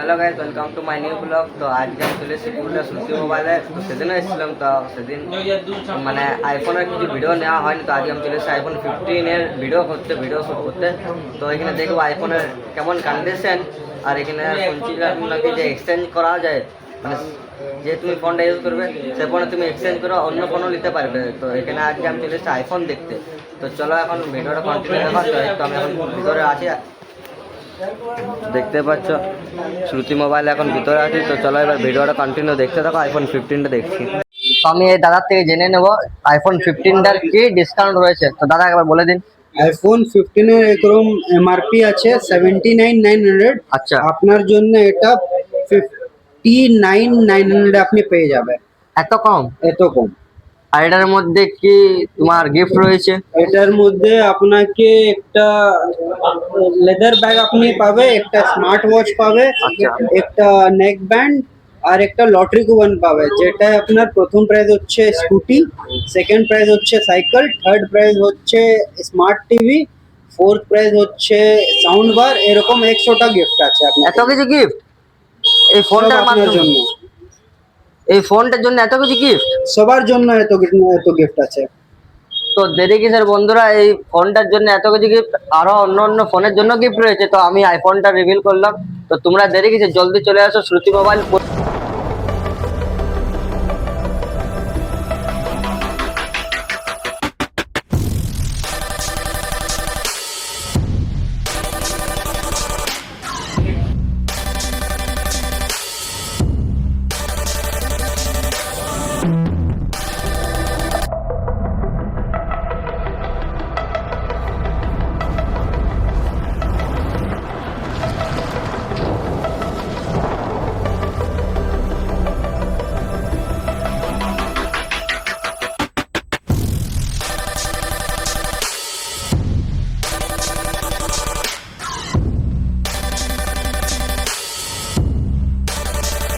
Hello guys, welcome to my new blog. তো আজকে আমি চলে এসেছি পুরুলিয়া শ্রুতি মোবাইলে। তো সেদিনও এসেছিলাম, তো সেদিন মানে আইফোনের কিছু ভিডিও নেওয়া হয়নি। তো আজকে আমি চলে এসেছি আইফোন 15-এর ভিডিও শ্যুট করতে। তো এখানে দেখবো আইফোনের কেমন কন্ডিশন। আর এখানে শুনছিলাম নাকি যে এক্সচেঞ্জ করা যায়, মানে যে তুমি ফোনটা ইউজ করবে সে ফোনে তুমি এক্সচেঞ্জ করে অন্য ফোনও নিতে পারবে। তো এখানে আজকে আমি চলে এসেছি আইফোন দেখতে। তো চলো এখন ভিডিওটা কন্টিনিউ দেখা। তো আমি এখন ভিতরে আছি, দেখতে পাচ্ছ শ্রুতি মোবাইল এখন ভিতরে আছি। তো চলো এবার ভিডিওটা কন্টিনিউ দেখতে থাকো। আইফোন 15টা দেখছি। তো আমি এই দাদার থেকে জেনে নেব আইফোন 15টার কি ডিসকাউন্ট রয়েছে। তো দাদা একবার বলে দিন। আইফোন 15 এর এরকম এমআরপি আছে 79,900। আচ্ছা, আপনার জন্য এটা 59,900 আপনি পেয়ে যাবেন। এত কম? এত কম। আর এটার মধ্যে কি তোমার গিফট রয়েছে? এটার মধ্যে আপনাকে একটা লেদার ব্যাগ আপনি পাবে, একটা স্মার্ট ওয়াচ পাবে, আচ্ছা। একটা নেক ব্যান্ড আর একটা লটারি কুপন পাবে। যেটা আপনার প্রথম প্রাইজ হচ্ছে স্কুটি, সেকেন্ড প্রাইজ হচ্ছে সাইকেল, থার্ড প্রাইজ হচ্ছে স্মার্ট টিভি, ফোর্থ প্রাইজ হচ্ছে সাউন্ড বার। এরকম 100টা গিফট আছে আপনার। এত কিছু গিফট এই সব ফোনটার আপনার মাধ্যমে? জন্য, এই ফোনটার জন্য এত কিছু গিফট? সবার জন্য এত এত গিফট আছে। তো দেরি কিসের বন্ধুরা, এই ফোনটার জন্য এত কিছু গিফট, আরো অন্য অন্য ফোনের জন্য গিফট রয়েছে। তো আমি আইফোনটা রিভিল করলাম। তো তোমরা দেরি কিসের, জলদি চলে আসো শ্রুতি মোবাইল।